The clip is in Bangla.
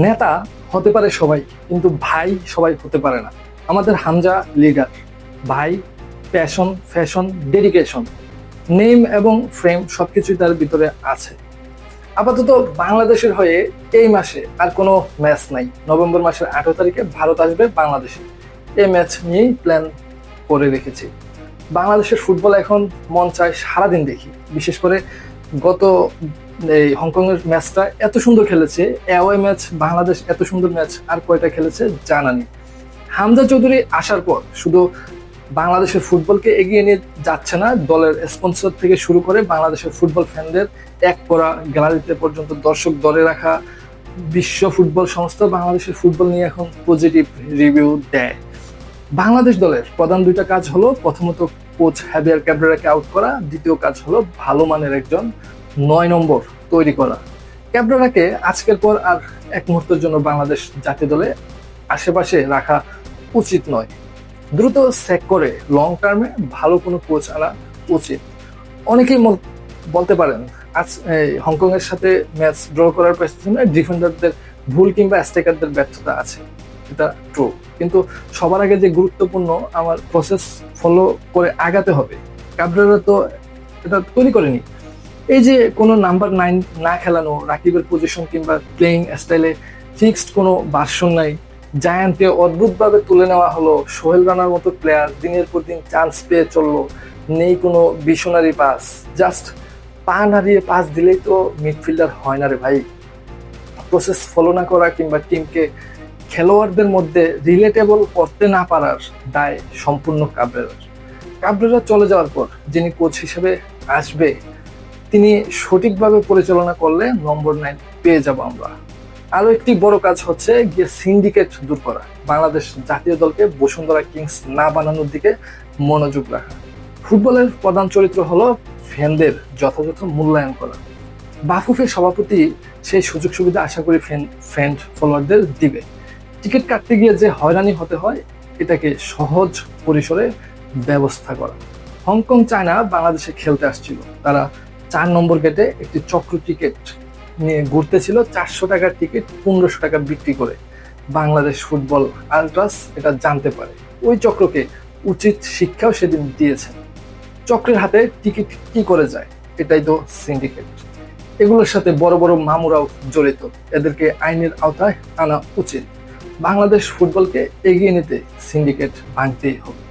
নেতা হতে পারে সবাই, কিন্তু ভাই সবাই হতে পারে না। আমাদের হামজা লিডার, ভাই, প্যাশন, ফ্যাশন, ডেডিকেশন, নেম এবং ফ্রেম সবকিছুই তার ভিতরে আছে। আপাতত বাংলাদেশের হয়ে এই মাসে আর কোনো ম্যাচ নাই। নভেম্বর মাসের 18 তারিখে ভারত আসবে বাংলাদেশে। এই ম্যাচ নিয়েই প্ল্যান করে রেখেছি। বাংলাদেশের ফুটবল এখন মন চায় সারাদিন দেখি। বিশেষ করে গত এই হংকং এর ম্যাচটা এত সুন্দর খেলেছে, অ্যাওয়ে ম্যাচ বাংলাদেশ এত সুন্দর ম্যাচ আর কয়টা খেলেছে জানা নেই। হামজা চৌধুরী আসার পর শুধু বাংলাদেশের ফুটবলকে এগিয়ে নিয়ে যাচ্ছে না, দলের স্পন্সর থেকে শুরু করে বাংলাদেশের ফুটবল ফ্যানদের এক করা গ্যালারিতে পর্যন্ত দর্শক ধরে রাখা বিশ্ব ফুটবল সংস্থা বাংলাদেশের ফুটবল নিয়ে এখন পজিটিভ রিভিউ দেয়। বাংলাদেশ দলের প্রধান দুইটা কাজ হলো, প্রথমত কোচ হ্যাভিয়ার ক্যাব্রেরাকে আউট করা, দ্বিতীয় কাজ হলো ভালো মানের একজন 9 নম্বর তৈরি করা। ক্যাব্রেরাকে আজকের পর আর এক মুহূর্তের জন্য বাংলাদেশ জাতীয় দলে আশেপাশে রাখা উচিত নয়। দ্রুত সেক করে লং টার্মে ভালো কোনো কোচ আনা উচিত। অনেকেই বলতে পারেন আজ হংকং এর সাথে ম্যাচ ড্র করার পেছনে ডিফেন্ডারদের ভুল কিংবা স্ট্রাইকারদের ব্যর্থতা আছে। এটা ট্রু, কিন্তু সবার আগে যে গুরুত্বপূর্ণ আমার প্রসেস ফলো করে আগাতে হবে। ক্যাব্রেরা তো এটা তৈরি করেনি। এই যে কোনো নাম্বার 9 না খেলানো, রাকিবের পজিশন কিংবা প্লেইং স্টাইলে ফিক্সড কোনো ভার্সন নাই, জায়ান্টকে অদ্ভুতভাবে তুলে নেওয়া হলো, সোহেল রানার মতো প্লেয়ার দিনের পর দিন চান্স পেয়ে চললো, নেই কোনো ভিশনারি পাস, জাস্ট পা নাড়িয়ে পাস দিলেই তো মিডফিল্ডার হয় না রে ভাই। প্রসেস ফলো না করা কিংবা টিমকে খেলোয়াড়দের মধ্যে রিলেটেবল করতে না পারার দায় সম্পূর্ণ ক্যাব্রেরার। ক্যাব্রেরা চলে যাওয়ার পর যিনি কোচ হিসেবে আসবে তিনি সঠিকভাবে পরিচালনা করলে নম্বর 9 পেয়ে যাব আমরা। আরো একটি বড় কাজ হচ্ছে গিয়ে সিন্ডিকেট দূর করা, বাংলাদেশ জাতীয় দলকে বসুন্ধরা কিংস না বানানোর দিকে মনোযোগ রাখা। ফুটবলের প্রধান চরিত্র হলো ফ্যানদের যথাযথ মূল্যায়ন করা। বাফুফের সভাপতি সেই সুযোগ সুবিধা আশা করি ফ্যান ফলোয়ারদের দিবে। টিকিট কাটতে গিয়ে যে হয়রানি হতে হয় এটাকে সহজ পরিসরে ব্যবস্থা করা। হংকং চায় না বাংলাদেশে খেলতে আসছিল, তারা 4 নম্বর গেটে একটি চক্র টিকিট নিয়ে ঘুরতেছিল, 400 টাকার টিকিট 1500 টাকা বিক্রি করে। বাংলাদেশ ফুটবল আলট্রাস এটা জানতে পারে, ওই চক্রকে উচিত শিক্ষাও সেদিন দিয়েছেন। চক্রের হাতে টিকিট কি করে যায়, এটাই তো সিন্ডিকেট। এগুলোর সাথে বড় বড় মামুরাও জড়িত, এদেরকে আইনের আওতায় আনা উচিত। বাংলাদেশ ফুটবলকে এগিয়ে নিতে সিন্ডিকেট ভাঙতেই হবে।